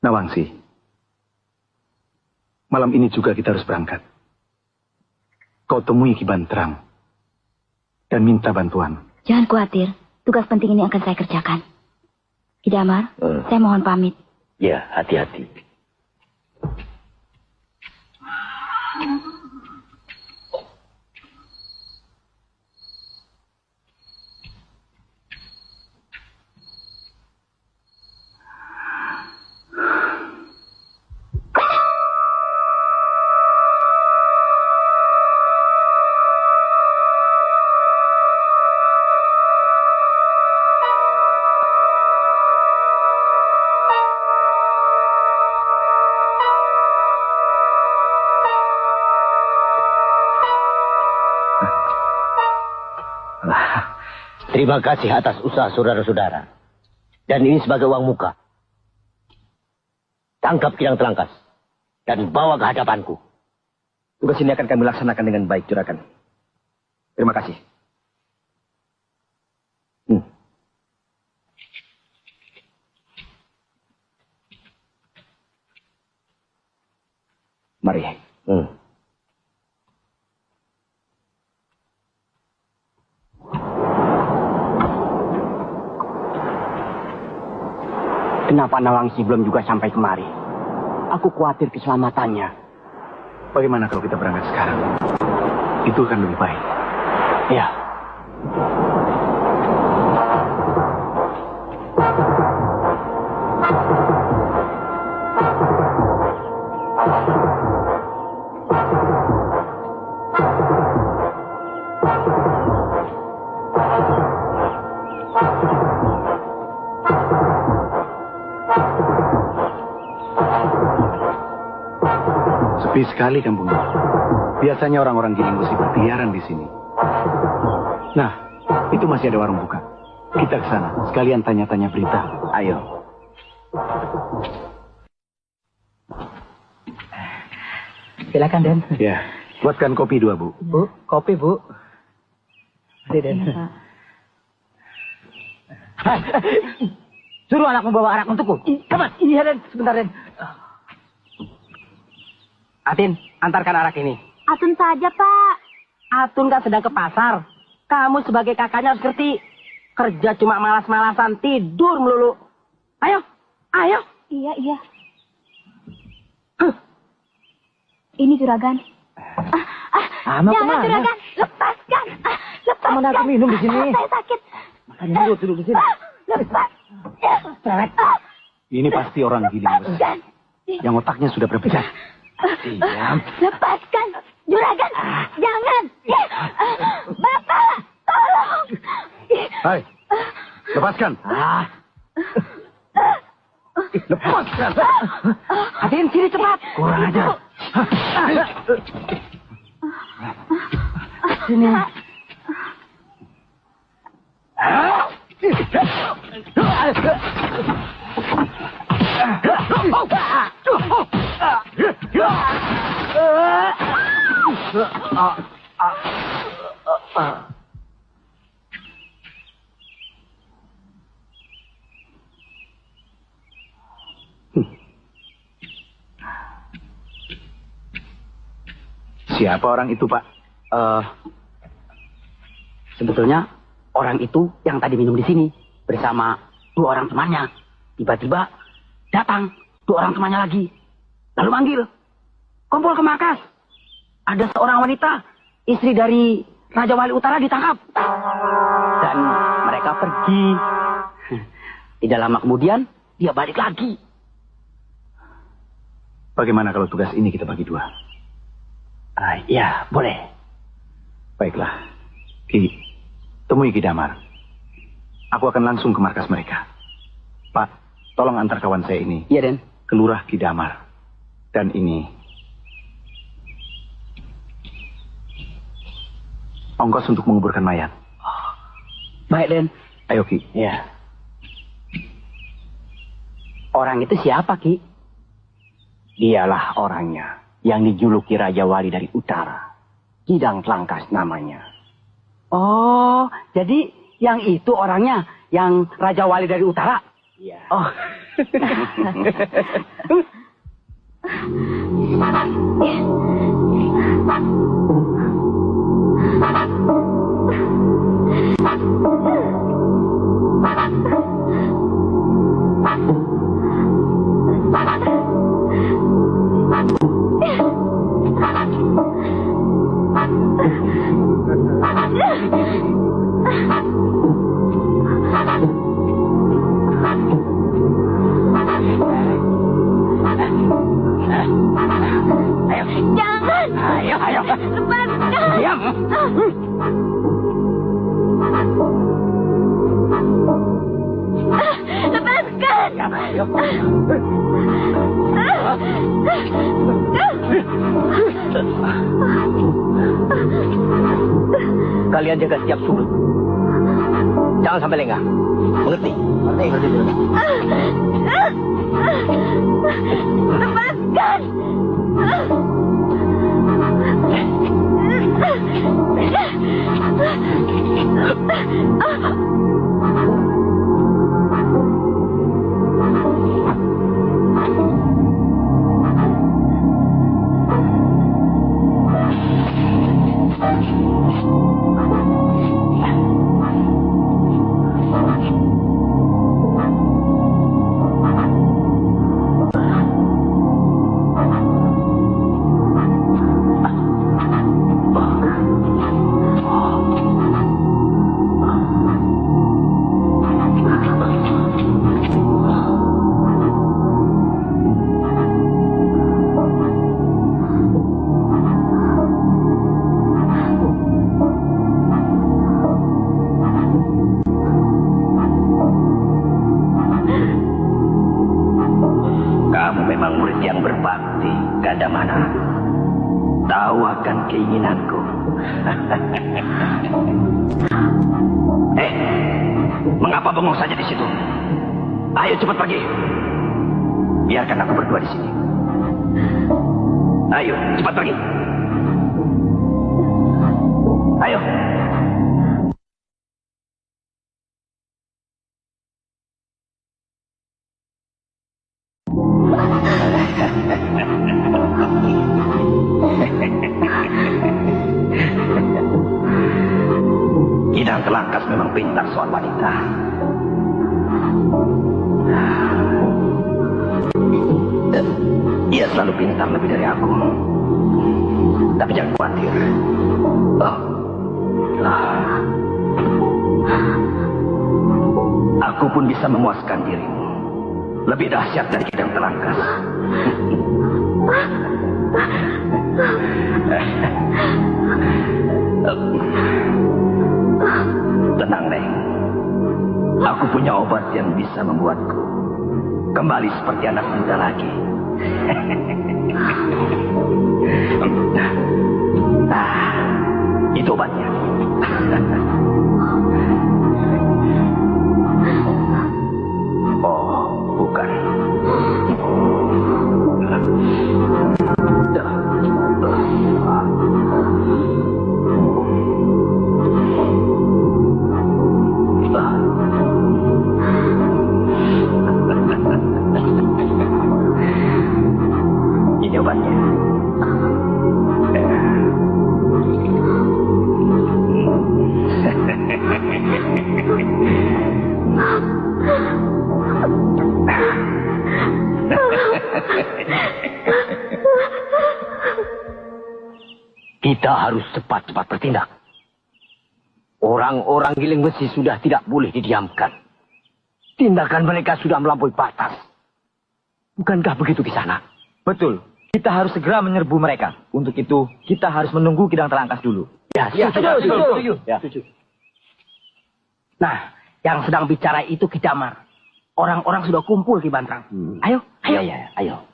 Nawangsi, malam ini juga kita harus berangkat. Kau temui Ki Banterang dan minta bantuan. Jangan khawatir, tugas penting ini akan saya kerjakan. Ki Damar, saya mohon pamit. Ya, hati-hati. Terima kasih atas usaha saudara-saudara. Dan ini sebagai uang muka. Tangkap Kidang Telangkas. Dan bawa ke hadapanku. Tugas ini akan kami laksanakan dengan baik, juragan. Terima kasih. Mari. Kenapa Nawangsi belum juga sampai kemari? Aku khawatir keselamatannya. Bagaimana kalau kita berangkat sekarang? Itu akan lebih baik. Ya, Sepi sekali kampung ini. Biasanya orang-orang Giling Besi berkeliaran di sini. Nah, itu masih ada warung buka. Kita ke sana, sekalian tanya-tanya berita. Ayo. Silakan, Den. Ya, buatkan kopi 2, Bu. Bu, kopi, Bu. Mari, Den. Suruh anak membawa arak untukku. Cepat. Iya, Den. Sebentar, Den. Atin, antarkan arak ini. Atun saja, Pak. Atun kan sedang ke pasar. Kamu sebagai kakaknya harus ngerti. Kerja cuma malas-malasan, tidur melulu. Ayo, ayo. Iya. Ini juragan. Mau Jangan, kemana? juragan. Lepaskan. Lepaskan. Mana aku minum di sini? Saya sakit. Makanya duduk di sini. Lepas. Ini pasti orang Giling Besi. Yang otaknya sudah berpecah. Diam. Lepaskan. Juragan. Jangan. Bapak, tolong. Hai, lepaskan. Lepaskan. Atin, sini cepat. Kurang ajar. Sini. Siapa orang itu, Pak? Sebetulnya orang itu yang tadi minum di sini bersama 2 orang temannya. Tiba-tiba datang 2 orang temannya lagi. Lalu manggil, kumpul ke markas. Ada seorang wanita, istri dari Raja Wali Utara ditangkap. Dan mereka pergi. Tidak lama kemudian, dia balik lagi. Bagaimana kalau tugas ini kita bagi 2? Ya, boleh. Baiklah. Ki, temui Ki Damar. Aku akan langsung ke markas mereka. Pak, tolong antar kawan saya ini. Iya, Den. Ke Lurah Ki Damar. Dan ini ongkos untuk menguburkan mayat. Baik, Den. Ayo, Ki. Ya. Orang itu siapa, Ki? Dialah orangnya yang dijuluki Raja Wali dari Utara. Kidang Tlangkas namanya. Oh, jadi yang itu orangnya, yang Raja Wali dari Utara? Iya. Oh. Jangan. Ayo. Lepaskan. Diam. Lepaskan. Ayo. Kalian jaga setiap sudut. Jangan sampai lengah. Mengerti? Mengerti. Lepaskan. tahu akan keinginanku. Mengapa bengong saja di situ? Ayo cepat pergi. Biarkan aku berdua di sini. Ayo, cepat pergi. Ayo. Kidang Telangkas memang pintar soal wanita. Ia selalu pintar lebih dari aku. Tapi jangan khawatir. Aku pun bisa memuaskan dirimu. Lebih dahsyat dari Kidang Telangkas. Tenang, Neng. Aku punya obat yang bisa membuatku kembali seperti anak muda lagi. Itu obatnya. Oh, bukan. Ini obatnya. Kita harus cepat-cepat bertindak. Orang-orang Giling Besi sudah tidak boleh didiamkan. Tindakan mereka sudah melampaui batas. Bukankah begitu di sana? Betul. Kita harus segera menyerbu mereka. Untuk itu, kita harus menunggu Kidang Telangkas dulu. Ya, setuju. Nah, yang sedang bicara itu Ki Damar. Orang-orang sudah kumpul Ki Bantrang. Ayo. Ayo.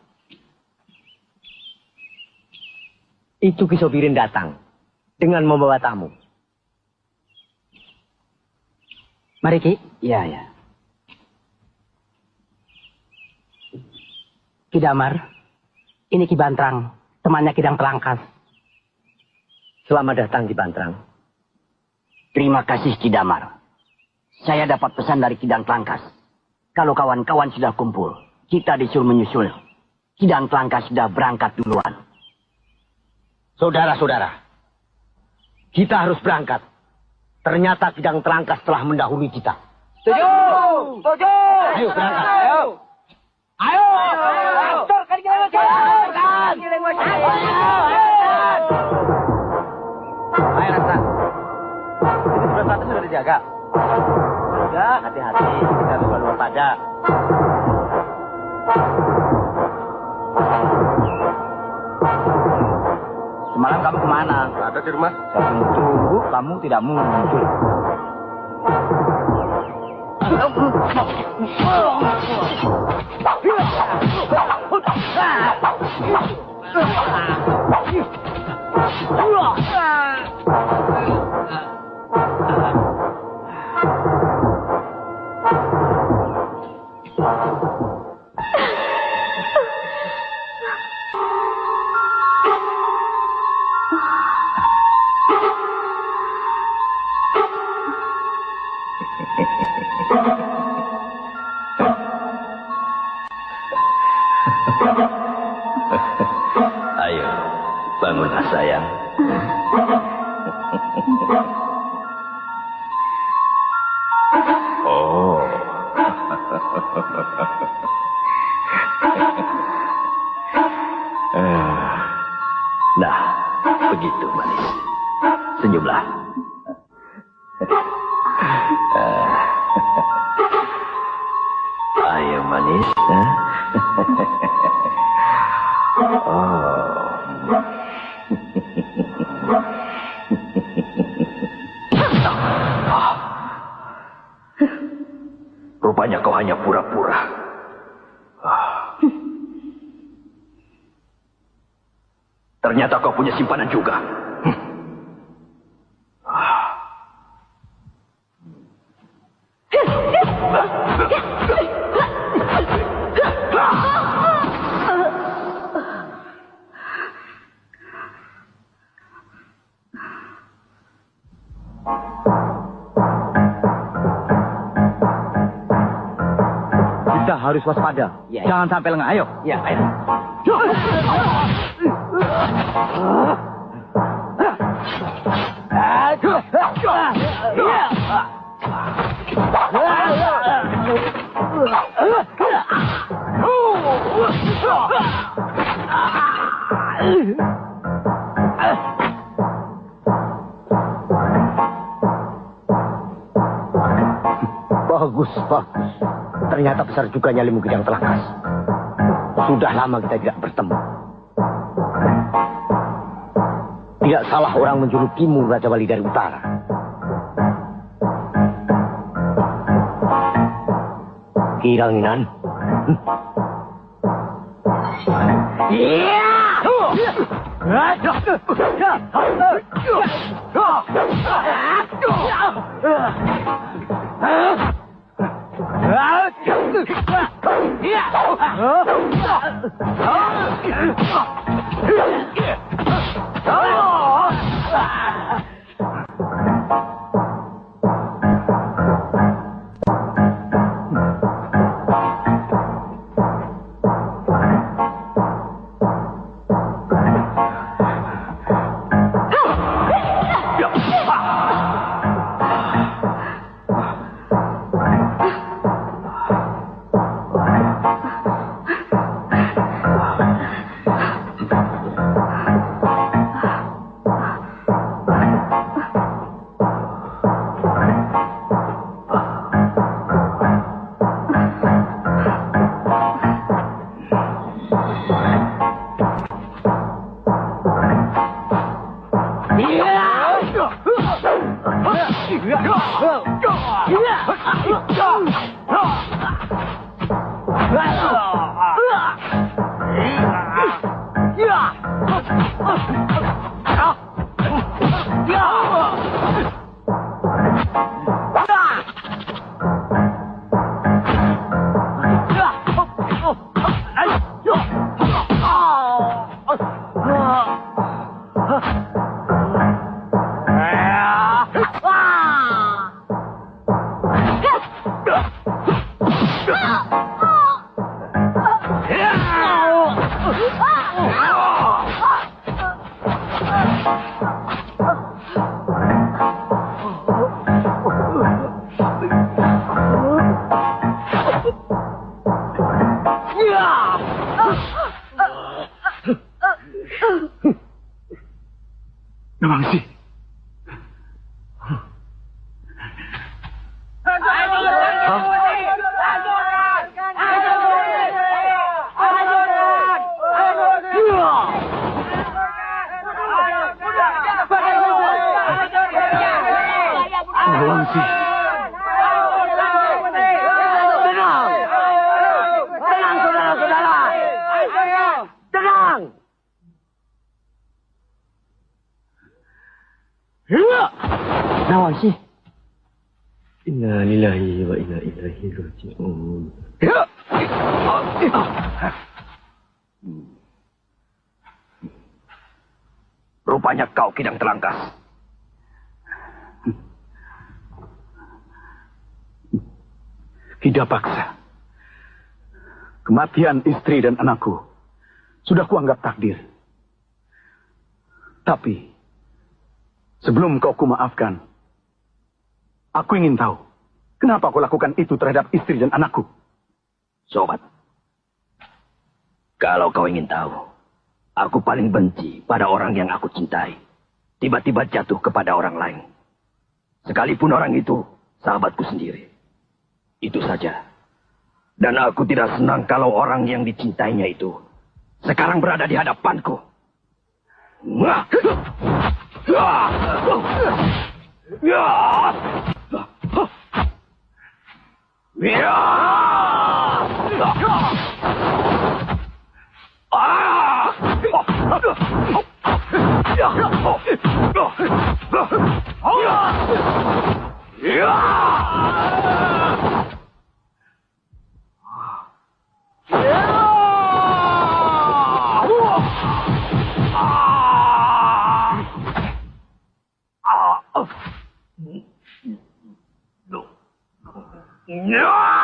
Itu Ki Sobirin datang dengan membawa tamu. Mari Ki. Ya. Ki Damar, ini Ki Bantrang, temannya Kidang Telangkas. Selamat datang Ki Bantrang. Terima kasih Ki Damar. Saya dapat pesan dari Kidang Telangkas. Kalau kawan-kawan sudah kumpul, kita disuruh menyusul. Kidang Telangkas sudah berangkat duluan. Saudara-saudara, kita harus berangkat. Ternyata Kidang Telangkas telah mendahului kita. Setuju! Ayo berangkat. Ayo! Ayo, Rasa. Ini sebelah satu sudah dijaga. Ya, hati-hati. Kita harus lupa pada. Semalam kamu kemana? Ada di rumah. Saya tunggu, kamu tidak muncul. Ayo, bangunlah sayang. Oh. Nah, begitu manis. Senyumlah. Ayo manis. Rupanya kau hanya pura-pura. Ternyata kau punya simpanan juga. Kita harus waspada. Ya, Jangan sampai lengah. Ayo. Ya, ayo. Bagus, bagus. Ternyata besar juga nyalimu Kidang Telangkas. Sudah lama kita tidak bertemu. Tidak salah orang menjulukimu Raja Wali dari Utara. Kiranginan. Nawangsi. Nawangsi. Tenang, saudara-saudara. Tenang. Nawangsi. Inna lillahi wa inna ilaihi raji'un. Rupanya kau Kidang Telangkas. Kidapaksa. Kematian istri dan anakku sudah kuanggap takdir. Tapi sebelum kau kumaafkan, aku ingin tahu kenapa kau lakukan itu terhadap istri dan anakku. Sobat, kalau kau ingin tahu, aku paling benci pada orang yang aku cintai tiba-tiba jatuh kepada orang lain. Sekalipun orang itu sahabatku sendiri. Itu saja. Dan aku tidak senang kalau orang yang dicintainya itu sekarang berada di hadapanku. Ah!